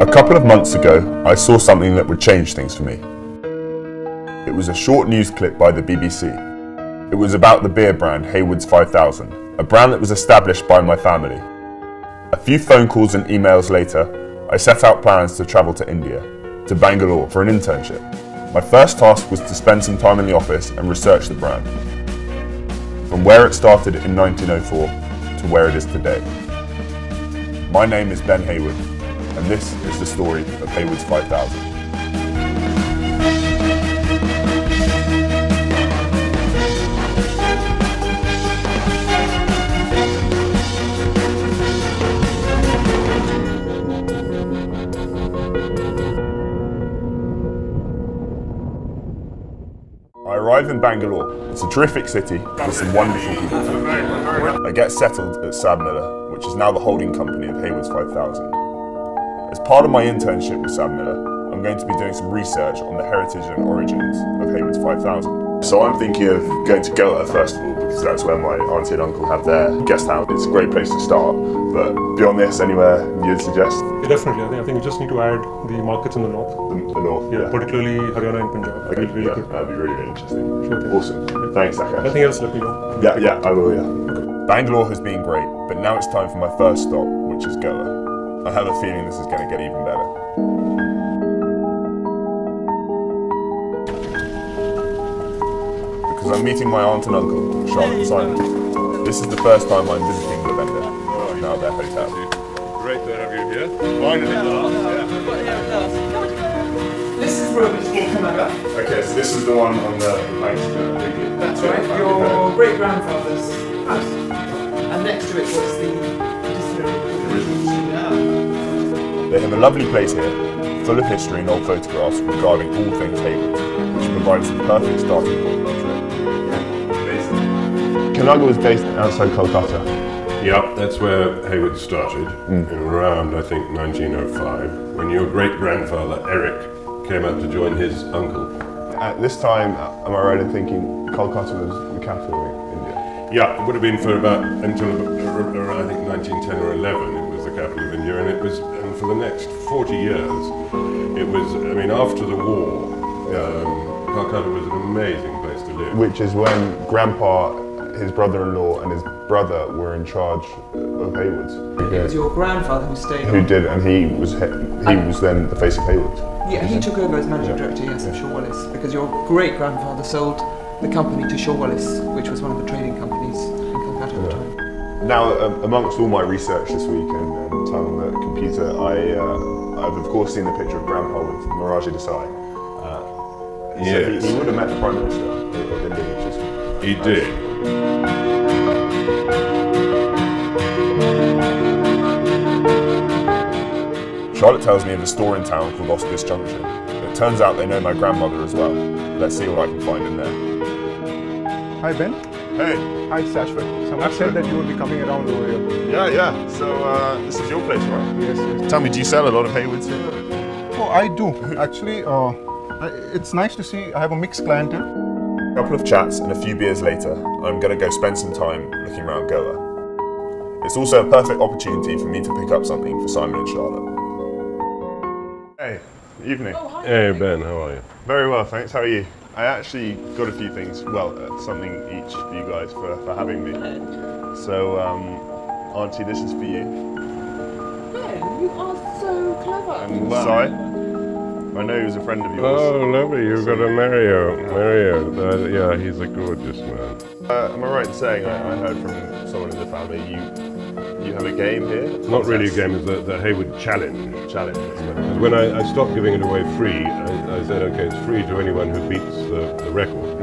A couple of months ago, I saw something that would change things for me. It was a short news clip by the BBC. It was about the beer brand haywards 5000, a brand that was established by my family. A few phone calls and emails later, I set out plans to travel to India, to Bangalore for an internship. My first task was to spend some time in the office and research the brand. From where it started in 1904 to where it is today. My name is Ben Hayward, and this is the story of haywards 5000. I arrive in Bangalore. It's a terrific city with some wonderful people. I get settled at Sabmiller, which is now the holding company of haywards 5000. As part of my internship with Sabmiller, I'm going to be doing some research on the heritage and origins of haywards 5000. So I'm thinking of going to Goa first of all, because that's where my auntie and uncle have their guest house. It's a great place to start, but beyond this, anywhere you'd suggest? Yeah, definitely. I think we just need to add the markets in the north. The north? Yeah, particularly Haryana and Punjab. Okay, Really good. that'd be really, really interesting. Sure thing. Awesome. Yeah. Thanks, Akash. Anything else, let me know. Yeah, I will, yeah. Okay. Bangalore has been great, but now it's time for my first stop, which is Goa. I have a feeling this is going to get even better. Because I'm meeting my aunt and uncle, Charlotte and Simon. This is the first time I'm visiting the vendor, now their hotel. Great to have you here. Finally. This is Robert's Canada. Okay, so this is the one on the planks. That's right, your great-grandfather's house. And next to it was the distillery. They have a lovely place here, full of history and old photographs regarding all things Haywards, which provides the perfect starting point for the trip. Kananga was based outside Kolkata. Yeah, that's where Hayward started, in around, I think, 1905, when your great-grandfather, Eric, came out to join his uncle. At this time, am I right in thinking Kolkata was the capital of India? Yeah, it would have been for about, until I think 1910 or 11, it was the capital of India, and for the next 40 years, it was, I mean, after the war, Calcutta was an amazing place to live. Which is when Grandpa, his brother-in-law and his brother were in charge of Haywards. It was your grandfather who stayed Who on. did, and he was then the face of Haywards. Yeah, he took over as managing director, yes, of Shaw Wallis, because your great-grandfather sold the company to Shaw Wallis, which was one of the trading companies in Calcutta at the time. Now, amongst all my research this week and time on the computer, I've of course seen the picture of Grandpa with Morarji Desai. Yes. So he would have met the Prime Minister of India, which is... He did. Charlotte tells me of a store in town called Oscars Junction. It turns out they know my grandmother as well. Let's see what I can find in there. Hi Ben. Hey. Hi Sashwat. Someone said that you would be coming around over here. Yeah. So this is your place, right? Yes. Tell me, do you sell a lot of Haywards here? Oh, I do. Actually, it's nice to see I have a mixed clientele. A couple of chats and a few beers later, I'm going to go spend some time looking around Goa. It's also a perfect opportunity for me to pick up something for Simon and Charlotte. Hey, evening. Oh, hi. Hey Ben, how are you? Very well, thanks. How are you? I actually got a few things, something each for you guys for having me. So, Auntie, this is for you. Ben, you are so clever. And Si, I know he was a friend of yours. Oh, lovely, you've got a Mario. Yeah, he's a gorgeous man. Am I right in saying, I heard from someone in the family, you have a game here? Not really a game, it's the Hayward Challenge. Challenge. When I stopped giving it away free, I said, okay, it's free to anyone who beats the record.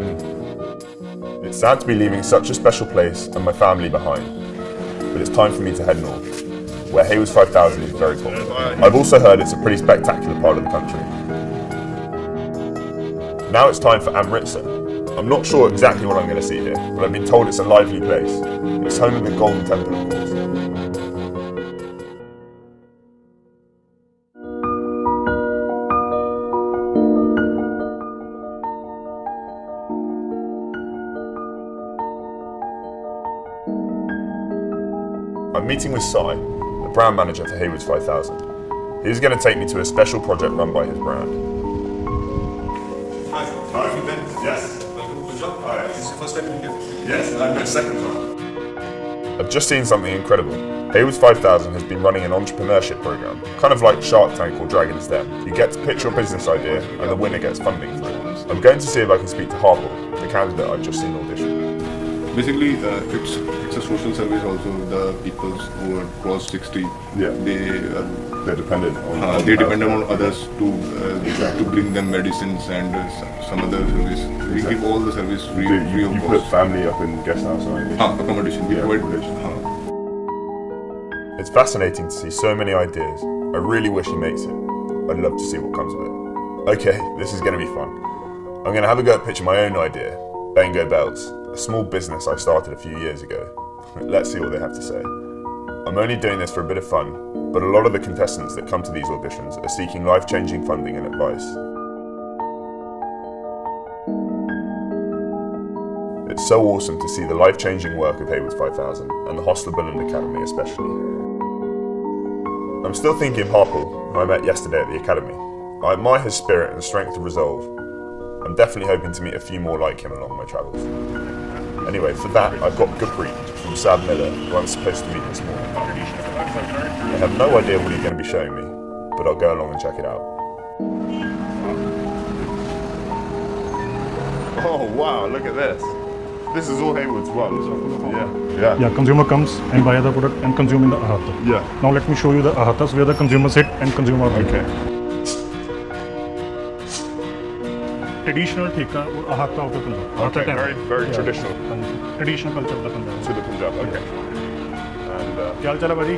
It's sad to be leaving such a special place and my family behind, but it's time for me to head north, where haywards 5000 is very popular. I've also heard it's a pretty spectacular part of the country. Now it's time for Amritsar. I'm not sure exactly what I'm going to see here, but I've been told it's a lively place. It's home of the Golden Temple, of course. I'm meeting with Si, the brand manager for haywards 5000. He's going to take me to a special project run by his brand. Hi. How have you been? Yes. Welcome to Punjab. Hi. Is this your first time in India? Yes, I'm my second time. I've just seen something incredible. haywards 5000 has been running an entrepreneurship program, kind of like Shark Tank or Dragon's Den. You get to pitch your business idea and the winner gets funding for it. I'm going to see if I can speak to Harper, the candidate I've just seen audition. Basically, it's a social service also. The people who are cross 60, Yeah. they're dependent on they depend on others to bring them medicines and some other service. We give all the service free of You cost. put family up in guest house, right? Accommodation. We provide accommodation. हाँ. It's fascinating to see so many ideas. I really wish he makes it. I'd love to see what comes of it. Okay, this is going to be fun. I'm going to have a go at pitching my own idea, Bango Belts, a small business I started a few years ago. Let's see what they have to say. I'm only doing this for a bit of fun, but a lot of the contestants that come to these auditions are seeking life-changing funding and advice. It's so awesome to see the life-changing work of haywards 5000 and the Hostelbund Academy especially. I'm still thinking of Harpal, who I met yesterday at the academy. I admire his spirit and strength of resolve. I'm definitely hoping to meet a few more like him along my travels. Anyway, for that, I've got Gurpreet from Sad Miller, who I'm supposed to meet this morning. I have no idea what he's going to be showing me, but I'll go along and check it out. Oh wow, look at this. This is all haywards one. Yeah, consumer comes and buy the product and consume in the ahata. Yeah. Now let me show you the ahatas where the consumer sit and consumer buy. Okay. Traditional theka or ahata of the Punjab. Okay, very traditional. Traditional culture of the Punjab. To the Punjab, okay. And क्या हाल चाल है भाजी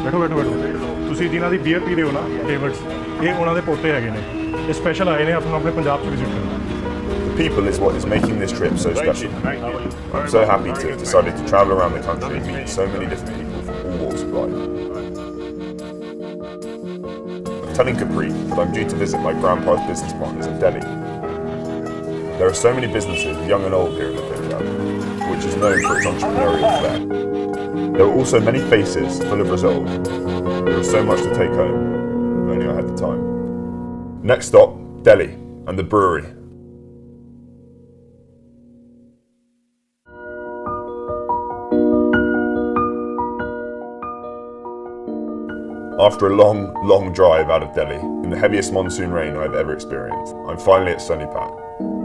बैठो बैठो बैठो ਤੁਸੀਂ ਜਿਨ੍ਹਾਂ ਦੀ beer ਪੀ ਰਹੇ ਹੋ ਨਾ haywards ਇਹ ਉਹਨਾਂ ਦੇ ਪੋਤੇ ਹੈਗੇ ਨੇ ਇਹ ਸਪੈਸ਼ਲ ਆਏ ਨੇ ਆਪਣੇ ਪੰਜਾਬ ਚ ਵਿਜ਼ਿਟ ਕਰਨ the people is what is making this trip so special. I'm so happy to have decided to travel around the country and meet so many different people from all walks of life. I'm telling Gurpreet that I'm due to visit my grandpa's business partners in Delhi. There are so many businesses, young and old, here in the Punjab, which is known for its entrepreneurial flair. There are also many faces full of resolve. There is so much to take home, if only I had the time. Next stop, Delhi, and the brewery. After a long drive out of Delhi, in the heaviest monsoon rain I've ever experienced, I'm finally at Sonipat,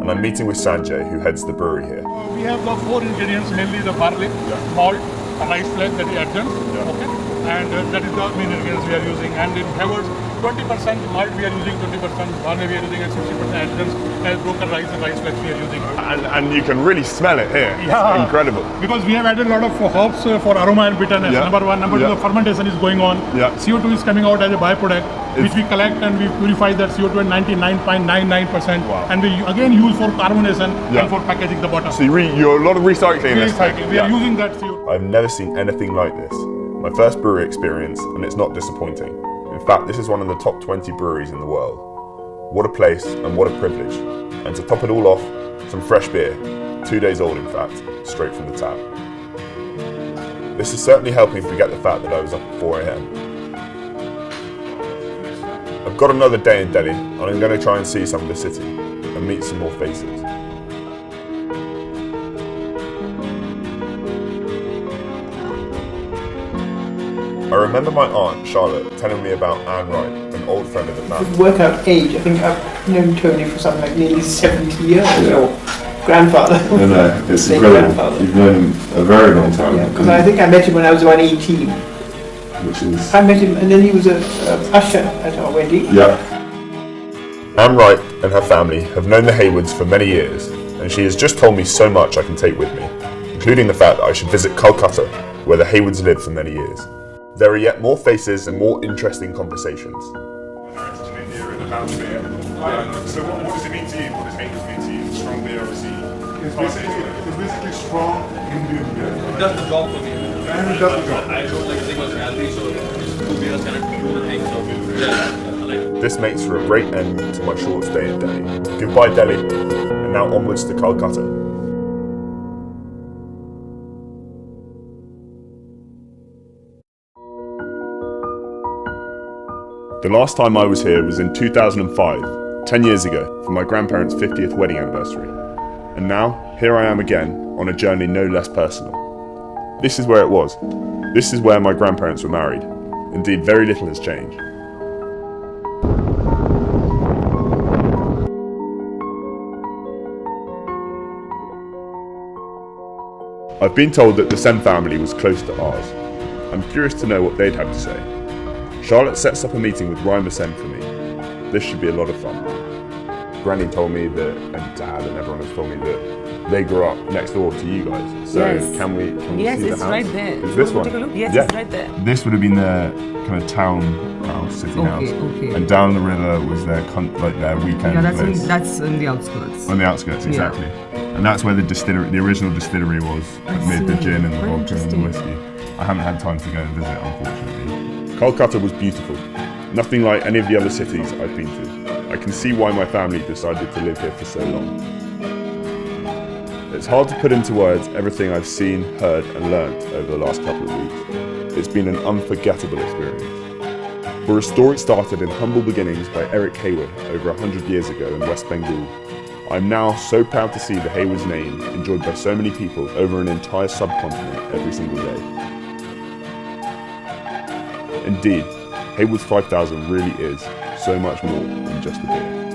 and I'm meeting with Sanjay, who heads the brewery here. We have the 4 ingredients, mainly the barley, malt, a rice flour that is adjunct, okay, and that is the main ingredients we are using. And in haywards, 20% malt we are using, 20% barley we are using, and 60% adjuncts as broken rice and rice flour we are using. And you can really smell it here. Yeah. It's incredible. Because we have added a lot of herbs for aroma and bitterness. Yeah. Number 1. Number 2, the fermentation is going on. Yeah. CO2 is coming out as a byproduct, which we collect and we purify that CO2 at 99.99%. Wow. And we again use for carbonation Yeah. and for packaging the bottle. So you're a lot of recycling in this. Recycling. We are using that CO2. I've never seen anything like this. My first brewery experience, and it's not disappointing. In fact, this is one of the top 20 breweries in the world. What a place and what a privilege. And to top it all off, some fresh beer, 2 days old in fact, straight from the tap. This is certainly helping forget the fact that I was up at 4 AM. I've got another day in Delhi, and I'm going to try and see some of the city and meet some more faces. I remember my aunt, Charlotte, telling me about Anne Wright, an old friend of the family. Work out age, I think I've known Tony for something like nearly 70 years, or grandfather. No, it's Same incredible. grandfather. You've known him a very long time. Yeah, because I think I met him when I was around 18. Which is... I met him, and then he was a usher at our wedding. Yeah. Anne Wright and her family have known the haywards for many years, and she has just told me so much I can take with me, including the fact that I should visit Calcutta, where the haywards lived for many years. There are yet more faces and more interesting conversations. So what does it mean to you? What does haywards mean to you? Strong beer, obviously. It's basically strong Indian beer. It does the job for me. And it does the job. I don't like things healthy, so beers cannot do the thing. So yeah, I like it. This makes for a great end to my short stay in Delhi. Goodbye Delhi, and now onwards to Calcutta. The last time I was here was in 2005, 10 years ago, for my grandparents' 50th wedding anniversary. And now, here I am again, on a journey no less personal. This is where it was. This is where my grandparents were married. Indeed, very little has changed. I've been told that the Sen family was close to ours. I'm curious to know what they'd have to say. Charlotte sets up a meeting with Ryan Sen for me. This should be a lot of fun. Granny told me that, and Dad and everyone has told me that they grew up next door to you guys. So Yes. can we Yes, see the it's house? right there. Is this one? Take a look. Yes, Yeah. it's right there. This would have been their kind of town house, city house. Okay. And down the river was their their weekend Yeah, place. that's in the outskirts. On the outskirts, exactly. And that's where the original distillery was, amid the gin and the Very vodka and the interesting. whiskey. I haven't had time to go and visit, unfortunately. Kolkata was beautiful. Nothing like any of the other cities I've been to. I can see why my family decided to live here for so long. It's hard to put into words everything I've seen, heard and learnt over the last couple of weeks. It's been an unforgettable experience. For a story started in humble beginnings by Eric Hayward over 100 years ago in West Bengal, I'm now so proud to see the Haywards name enjoyed by so many people over an entire subcontinent every single day. Indeed, Haywards 5000 really is so much more than just a beer.